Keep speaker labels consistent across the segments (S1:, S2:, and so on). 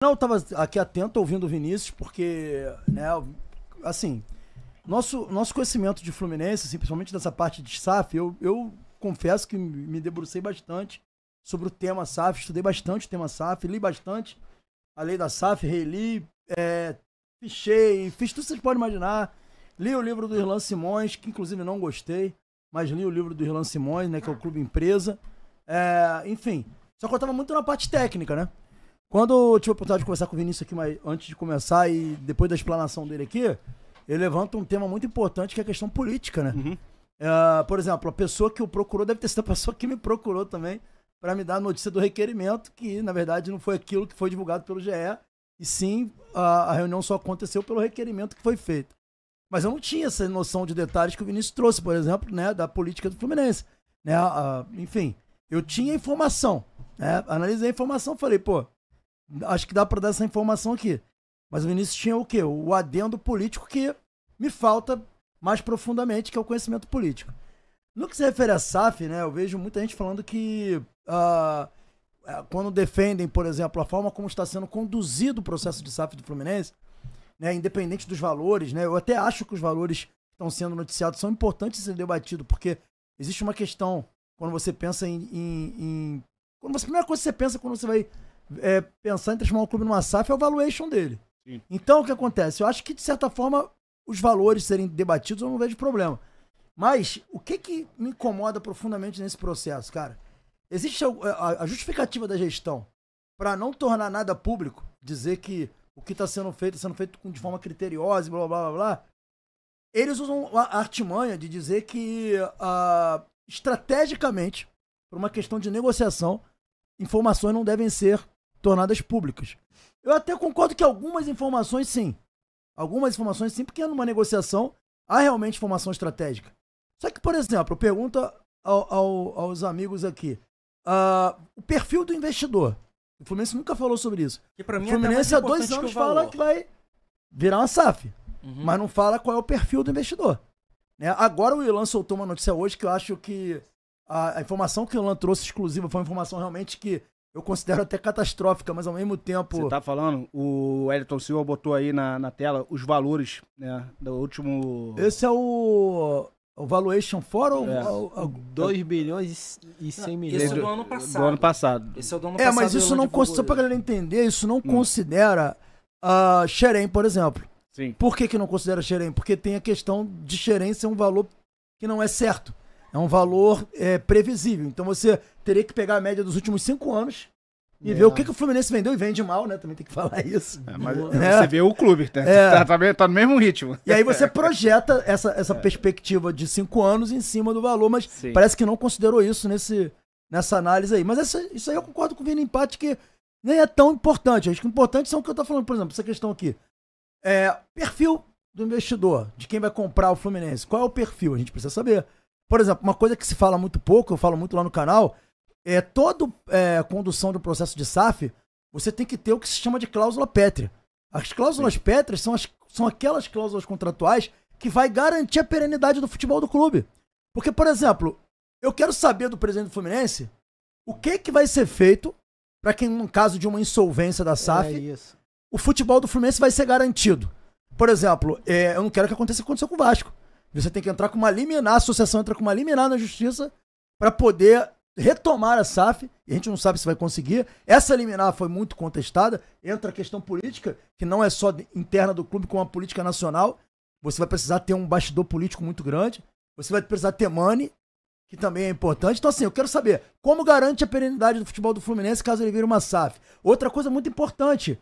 S1: Não, eu tava aqui atento ouvindo o Vinícius, porque, né, assim, nosso conhecimento de Fluminense, assim, principalmente dessa parte de SAF, eu confesso que me debrucei bastante sobre o tema SAF, estudei bastante o tema SAF, li bastante a lei da SAF, reli, fichei, fiz tudo que vocês podem imaginar. Li o livro do Irlan Simões, que inclusive não gostei, mas li o livro do Irlan Simões, né, que é o Clube Empresa. Enfim, só que eu tava muito na parte técnica, né? Quando eu tive a oportunidade de conversar com o Vinícius aqui, mas antes de começar e depois da explanação dele aqui, ele levanta um tema muito importante que é a questão política, né?
S2: Uhum.
S1: Por exemplo, a pessoa que o procurou deve ter sido a pessoa que me procurou também para me dar a notícia do requerimento, que na verdade não foi aquilo que foi divulgado pelo GE, e sim a reunião só aconteceu pelo requerimento que foi feito. Mas eu não tinha essa noção de detalhes que o Vinícius trouxe, por exemplo, né, da política do Fluminense. Né, enfim, eu tinha informação, né, analisei a informação, falei, pô, acho que dá para dar essa informação aqui. Mas o Vinícius tinha o quê? O adendo político que me falta mais profundamente, que é o conhecimento político. No que se refere a SAF, né, eu vejo muita gente falando que quando defendem, por exemplo, a forma como está sendo conduzido o processo de SAF do Fluminense, né, independente dos valores, né, eu até acho que os valores que estão sendo noticiados são importantes de ser debatidos, porque existe uma questão, quando você pensa a primeira coisa que você pensa quando você vai pensar em transformar o clube numa SAF é o valuation dele. Sim. Então, o que acontece? Eu acho que, de certa forma, os valores serem debatidos, eu não vejo problema. Mas, o que me incomoda profundamente nesse processo, cara? Existe a justificativa da gestão para não tornar nada público, dizer que o que está sendo feito de forma criteriosa, blá, blá, blá, blá. Eles usam a artimanha de dizer que, estrategicamente, por uma questão de negociação, informações não devem ser tornadas públicas. Eu até concordo que algumas informações sim. Algumas informações sim, porque numa negociação há realmente informação estratégica. Só que, por exemplo, eu pergunto aos amigos aqui, o perfil do investidor. O Fluminense nunca falou sobre isso.
S3: Que pra mim
S1: o Fluminense há 2 anos fala que vai virar uma SAF, mas não fala qual é o perfil do investidor. Né? Agora o Irlan soltou uma notícia hoje que eu acho que a informação que o Irlan trouxe exclusiva foi uma informação realmente que eu considero até catastrófica, mas ao mesmo tempo...
S2: Você tá falando, o Wellington Silva botou aí na tela os valores, né, do último...
S1: Esse é o valuation fora ou...
S3: 2 bilhões e 100 milhões.
S2: Esse é do ano passado. Do ano passado.
S3: Esse é o do ano passado.
S1: Mas isso não considera, só pra galera entender, isso não considera Xerém, por exemplo.
S2: Sim.
S1: Por que não considera Xerém? Porque tem a questão de Xerém ser um valor que não é certo. É um valor previsível. Então você teria que pegar a média dos últimos 5 anos e ver o que o Fluminense vendeu e vende mal, né? Também tem que falar isso.
S2: Mas você vê o clube, tá no mesmo ritmo.
S1: E aí você projeta essa perspectiva de 5 anos em cima do valor, mas sim, parece que não considerou isso nessa análise aí. Mas isso aí eu concordo com o Vini Empate, que nem é tão importante. Acho que o importante são o que eu tô falando, por exemplo, essa questão aqui. Perfil do investidor, de quem vai comprar o Fluminense. Qual é o perfil? A gente precisa saber. Por exemplo, uma coisa que se fala muito pouco, eu falo muito lá no canal, toda condução do processo de SAF, você tem que ter o que se chama de cláusula pétrea. As cláusulas pétreas são aquelas cláusulas contratuais que vai garantir a perenidade do futebol do clube. Porque, por exemplo, eu quero saber do presidente do Fluminense o que vai ser feito para que, no caso de uma insolvência da SAF, o futebol do Fluminense vai ser garantido. Por exemplo, eu não quero que aconteça o que aconteceu com o Vasco. Você tem que entrar com uma liminar, a associação entra com uma liminar na justiça para poder retomar a SAF, e a gente não sabe se vai conseguir. Essa liminar foi muito contestada, entra a questão política, que não é só interna do clube, como a política nacional. Você vai precisar ter um bastidor político muito grande, você vai precisar ter money, que também é importante. Então assim, eu quero saber como garante a perenidade do futebol do Fluminense caso ele vire uma SAF. Outra coisa muito importante,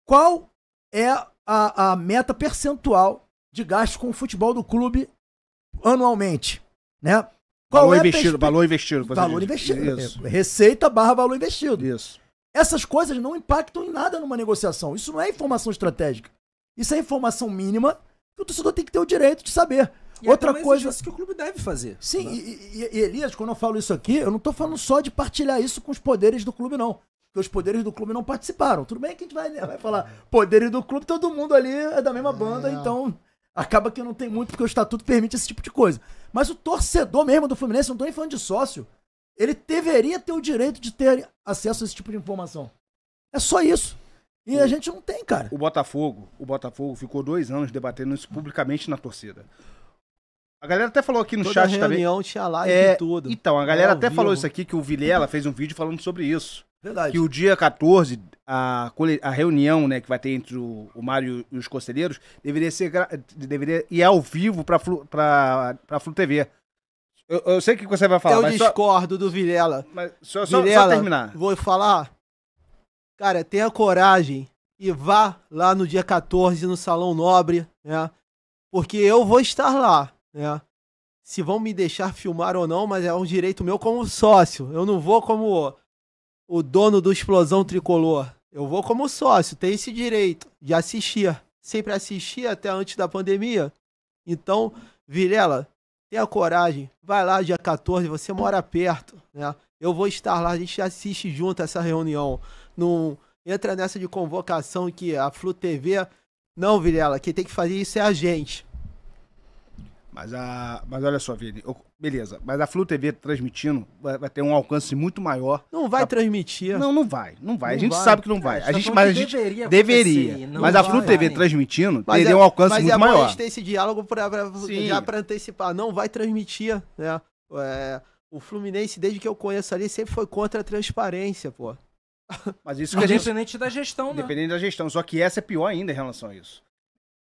S1: qual é a meta percentual de gasto com o futebol do clube anualmente, né?
S2: Valor investido. Valor investido.
S1: Isso. Receita / valor investido.
S2: Isso.
S1: Essas coisas não impactam em nada numa negociação. Isso não é informação estratégica. Isso é informação mínima que o torcedor tem que ter o direito de saber.
S3: E outra coisa que o clube deve fazer.
S1: Sim, né? E Elias, quando eu falo isso aqui, eu não tô falando só de partilhar isso com os poderes do clube, não. Porque os poderes do clube não participaram. Tudo bem que a gente vai falar poderes do clube, todo mundo ali é da mesma banda, então acaba que não tem muito, porque o estatuto permite esse tipo de coisa. Mas o torcedor mesmo do Fluminense, não tô nem falando de sócio, ele deveria ter o direito de ter acesso a esse tipo de informação. É só isso. E a gente não tem, cara.
S2: O Botafogo ficou 2 anos debatendo isso publicamente na torcida. A galera até falou aqui no
S3: Toda
S2: chat
S3: reunião
S2: também.
S3: tinha live e tudo.
S2: Então, a galera até
S3: vivo.
S2: falou isso aqui, que o Vilela fez um vídeo falando sobre isso.
S1: Verdade.
S2: Que o dia 14, a reunião, né, que vai ter entre o Mário e os conselheiros, deveria ir ao vivo pra Flu TV. Eu sei o que você vai falar,
S3: Eu discordo do Vilela.
S2: Mas só
S3: Vilela,
S2: terminar.
S3: vou falar. Cara, tenha coragem e vá lá no dia 14 no Salão Nobre, né? Porque eu vou estar lá, né? Se vão me deixar filmar ou não, mas é um direito meu como sócio. Eu não vou como o dono do Explosão Tricolor. Eu vou como sócio, tenho esse direito de assistir. Sempre assisti até antes da pandemia. Então, Vilela, tenha coragem, vai lá dia 14, você mora perto, né? Eu vou estar lá, a gente assiste junto essa reunião. Não entra nessa de convocação que a Flu TV... Não, Vilela, quem tem que fazer isso é a gente.
S2: Mas olha só, Vini, beleza, mas a Flu TV transmitindo vai ter um alcance muito maior.
S3: Não vai transmitir.
S2: Não vai.
S3: Não
S2: a gente
S3: vai.
S2: sabe que não vai.
S4: A gente
S2: Deveria. Mas a Flu TV transmitindo teria um alcance muito maior.
S3: Mas a gente ter esse diálogo já pra antecipar. Não vai transmitir, né? O Fluminense, desde que eu conheço ali, sempre foi contra a transparência, pô.
S2: Mas isso que a gente...
S4: Independente da gestão, né?
S2: Independente da gestão. Só que essa é pior ainda em relação a isso.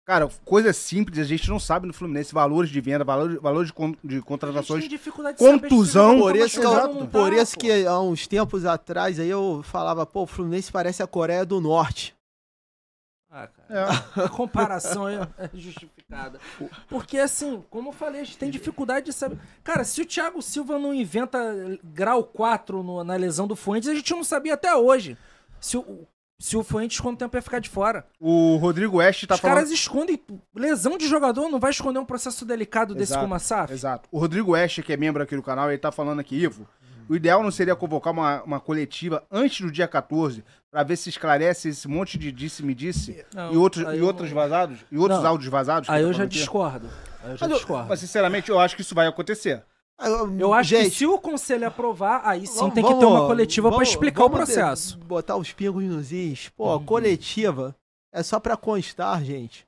S2: Cara, coisas simples a gente não sabe no Fluminense. Valores de venda, valores de contratações, contusão.
S3: Por isso que há uns tempos atrás aí eu falava, pô, o Fluminense parece a Coreia do Norte.
S4: Ah, cara. A comparação é justificada. Porque, assim, como eu falei, a gente tem dificuldade de saber. Cara, se o Thiago Silva não inventa grau 4 na lesão do Fuentes, a gente não sabia até hoje. Se o Fuentes, quanto tempo ia ficar de fora.
S2: O Rodrigo West tá falando...
S4: Os caras escondem lesão de jogador, não vai esconder um processo delicado desse como a SAF?
S2: Exato. O Rodrigo West, que é membro aqui do canal, ele tá falando aqui, Ivo, o ideal não seria convocar uma coletiva antes do dia 14 pra ver se esclarece esse monte de disse-me-disse e outros vazados? E outros áudios vazados?
S4: Aí eu já discordo.
S2: Mas, sinceramente, eu acho que isso vai acontecer.
S4: Eu acho que se o conselho aprovar, aí sim tem que ter uma coletiva pra explicar o processo.
S3: Botar os pingos nos is. Pô, coletiva é só pra constar, gente.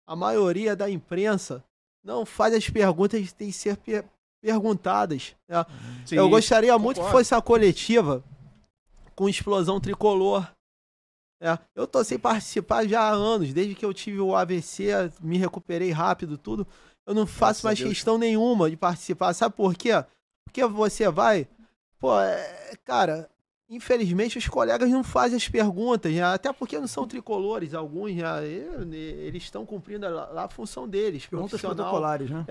S3: A maioria da imprensa não faz as perguntas que têm que ser perguntadas. Né?
S2: Sim,
S3: eu gostaria muito que fosse a coletiva com Explosão Tricolor. Eu tô sem participar já há anos, desde que eu tive o AVC, me recuperei rápido, tudo. Eu não faço mais questão nenhuma de participar. Sabe por quê? Porque você vai... Pô, cara, infelizmente os colegas não fazem as perguntas, né? Até porque não são tricolores, alguns já, eles estão cumprindo lá a função deles.
S1: Perguntas protocolares, né?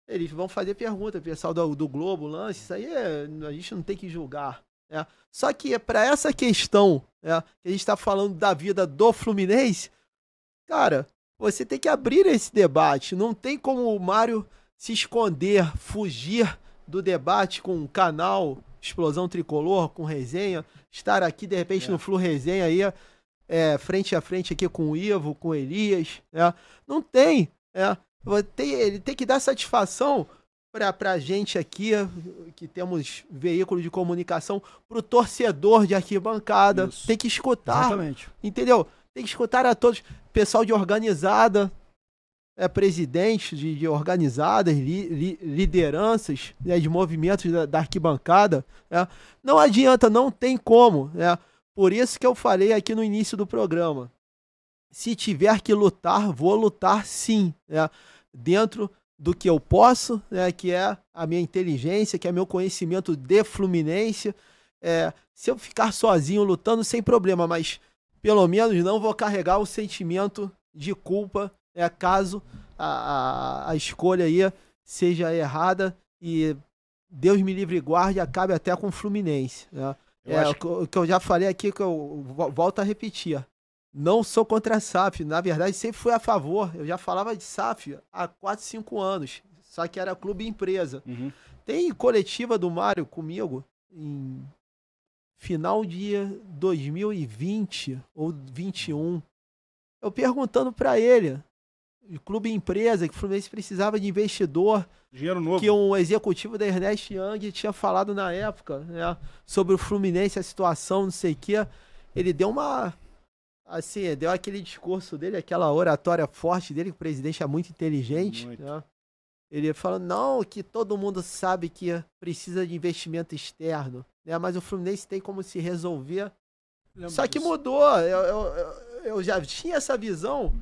S3: Eles vão fazer pergunta, pessoal do Globo, Lance, isso aí a gente não tem que julgar. Só que para essa questão, que a gente está falando da vida do Fluminense, cara, você tem que abrir esse debate. Não tem como o Mário se esconder, fugir do debate com o canal Explosão Tricolor, com resenha, estar aqui de repente no Flu Resenha aí, frente a frente aqui com o Ivo, com o Elias. Não tem. Ele tem que dar satisfação pra gente aqui, que temos veículo de comunicação, pro torcedor de arquibancada. Isso. Tem que escutar.
S1: Exatamente.
S3: Entendeu? Tem que escutar a todos. Pessoal de organizada, presidente de organizadas, lideranças, de movimentos da arquibancada. Não adianta, não tem como. Por isso que eu falei aqui no início do programa. Se tiver que lutar, vou lutar sim. Dentro do que eu posso, que é a minha inteligência, que é meu conhecimento de Fluminense. Se eu ficar sozinho lutando, sem problema, mas pelo menos não vou carregar o sentimento de culpa, caso a escolha aí seja errada e Deus me livre e guarde, acabe até com o Fluminense. O que eu já falei aqui, que eu volto a repetir. Não sou contra a SAF, na verdade sempre fui a favor. Eu já falava de SAF há 4, 5 anos, só que era clube e empresa. Tem coletiva do Mário comigo em final de 2020 ou 21, eu perguntando pra ele, clube e empresa, que o Fluminense precisava de investidor,
S2: dinheiro novo,
S3: que um executivo da Ernest Young tinha falado na época, sobre o Fluminense, a situação, não sei o que. Ele deu assim, deu aquele discurso dele, aquela oratória forte dele, que o presidente é muito inteligente, né? Ele falou, não, que todo mundo sabe que precisa de investimento externo, né? Mas o Fluminense tem como se resolver. Só que mudou. Eu já tinha essa visão,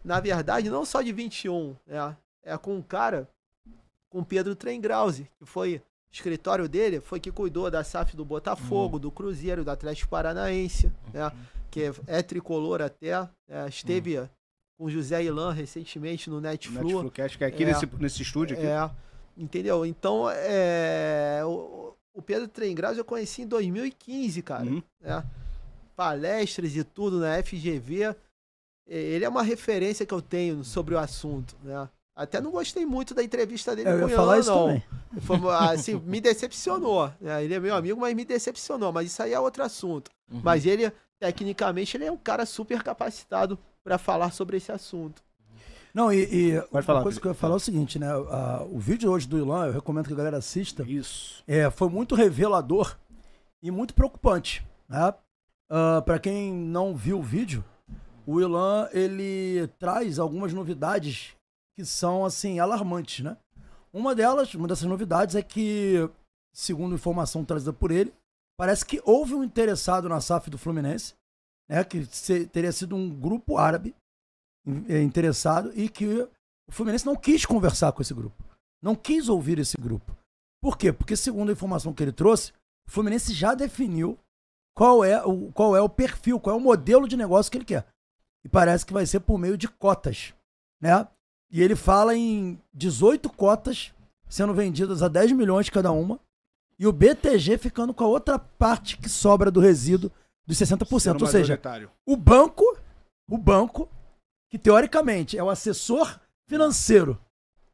S3: na verdade, não só de 21, né? É com um cara, com Pedro Trengrauzi, que foi o escritório dele, foi que cuidou da SAF do Botafogo, do Cruzeiro, do Atlético Paranaense, né? Que é tricolor até, esteve com José Ilan recentemente no Netflu.
S2: Que é aqui nesse estúdio aqui.
S3: Entendeu? Então, o Pedro Trengrauzi eu conheci em 2015, cara. Palestras e tudo na FGV. Ele é uma referência que eu tenho sobre o assunto, né? Até não gostei muito da entrevista dele
S1: com o Ilan, não.
S3: Foi, assim, me decepcionou, né? Ele é meu amigo, mas me decepcionou. Mas isso aí é outro assunto. Mas ele, tecnicamente, ele é um cara super capacitado para falar sobre esse assunto.
S1: Não, uma coisa que eu ia falar é o seguinte, né? O vídeo hoje do Ilan, eu recomendo que a galera assista.
S2: Isso.
S1: Foi muito revelador e muito preocupante, né? Para quem não viu o vídeo, o Ilan, ele traz algumas novidades que são, assim, alarmantes, né? Uma dessas novidades é que, segundo informação trazida por ele, parece que houve um interessado na SAF do Fluminense, né? Que teria sido um grupo árabe interessado e que o Fluminense não quis conversar com esse grupo. Não quis ouvir esse grupo. Por quê? Porque, segundo a informação que ele trouxe, o Fluminense já definiu qual é o perfil, qual é o modelo de negócio que ele quer. E parece que vai ser por meio de cotas, né? E ele fala em 18 cotas sendo vendidas a 10 milhões cada uma e o BTG ficando com a outra parte que sobra do resíduo dos 60%. Ou seja, o banco, que teoricamente é o assessor financeiro,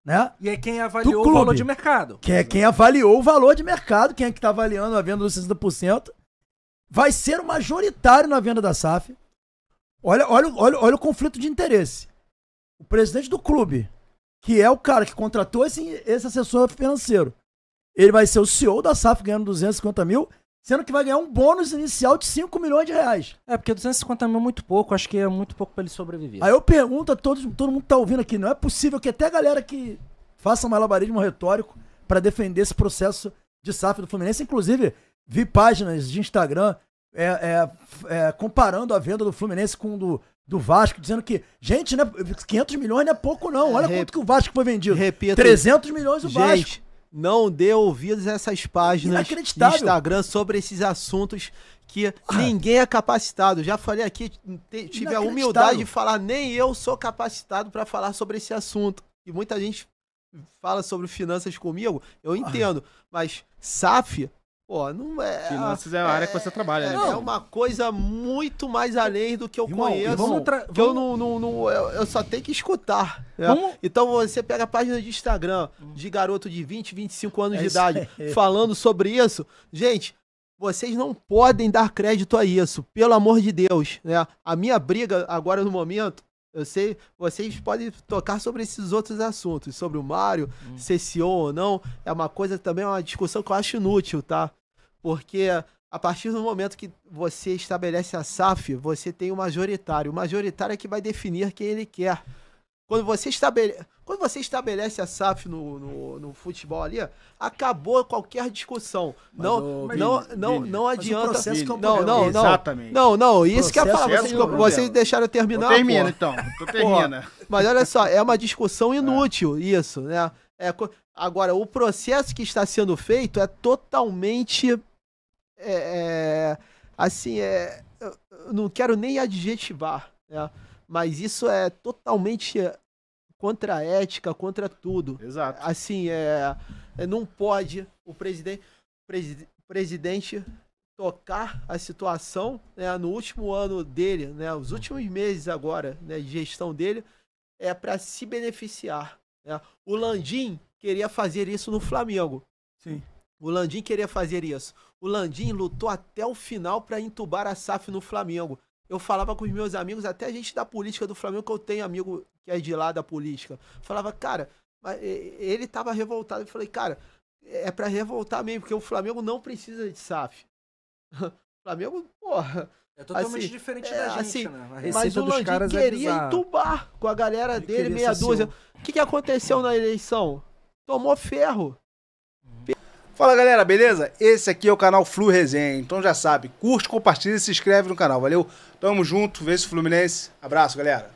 S1: né?
S4: E é quem avaliou o valor de mercado.
S1: Que é quem avaliou o valor de mercado, quem é que está avaliando a venda dos 60%, vai ser o majoritário na venda da SAF. Olha o conflito de interesse. O presidente do clube, que é o cara que contratou esse assessor financeiro, ele vai ser o CEO da SAF ganhando 250 mil, sendo que vai ganhar um bônus inicial de 5 milhões de reais.
S4: Porque 250 mil é muito pouco, acho que é muito pouco para ele sobreviver.
S1: Aí eu pergunto a todo mundo que tá ouvindo aqui, não é possível que até a galera que faça malabarismo retórico para defender esse processo de SAF do Fluminense, inclusive vi páginas de Instagram comparando a venda do Fluminense com do Vasco, dizendo que, gente, né, 500 milhões não é pouco não, olha quanto que o Vasco foi vendido.
S3: Repito,
S1: 300 milhões o Vasco.
S3: Gente, não dê ouvidos a essas páginas de Instagram sobre esses assuntos que ninguém é capacitado. Já falei aqui, tive a humildade de falar, nem eu sou capacitado para falar sobre esse assunto. E muita gente fala sobre finanças comigo, eu entendo, mas SAF... Pô, não é.
S2: Finanças é a área que você trabalha, né?
S3: É uma coisa muito mais além do que eu conheço. Eu só tenho que escutar. Né? Então você pega a página de Instagram de garoto de 20, 25 anos de idade falando sobre isso. Gente, vocês não podem dar crédito a isso, pelo amor de Deus. Né? A minha briga agora no momento, eu sei, vocês podem tocar sobre esses outros assuntos, sobre o Mário, ser CEO ou não, é uma coisa também, é uma discussão que eu acho inútil, tá? Porque a partir do momento que você estabelece a SAF, você tem o majoritário. O majoritário é que vai definir quem ele quer. Quando você estabelece a SAF no futebol ali, acabou qualquer discussão. Não adianta. Não.
S2: Exatamente.
S3: Não, isso que eu ia falar. Vocês deixaram eu terminar.
S2: Termina, então. Termina.
S3: Mas olha só, é uma discussão inútil isso, né? Agora, o processo que está sendo feito é totalmente. Eu não quero nem adjetivar, né? Mas isso é totalmente contra a ética, contra tudo.
S2: Exato.
S3: Assim, não pode o presidente tocar a situação, né, no último ano dele, né, os últimos meses agora, né, de gestão dele, para se beneficiar. Né? O Landim queria fazer isso no Flamengo.
S1: Sim.
S3: O Landim queria fazer isso. O Landim lutou até o final para entubar a SAF no Flamengo. Eu falava com os meus amigos, até gente da política do Flamengo, que eu tenho amigo que é de lá da política. Falava, cara, ele tava revoltado. Eu falei, cara, é pra revoltar mesmo, porque o Flamengo não precisa de SAF. O Flamengo, porra,
S4: É totalmente diferente da gente,
S3: assim,
S4: né? A
S3: mas
S4: receita
S3: o
S4: dos
S3: Landim
S4: caras
S3: queria
S4: é
S3: entubar com a galera dele, meia dúzia. O que aconteceu na eleição? Tomou ferro.
S2: Fala galera, beleza? Esse aqui é o canal Flu Resenha, então já sabe, curte, compartilha e se inscreve no canal, valeu? Tamo junto, vê se Fluminense. Abraço galera.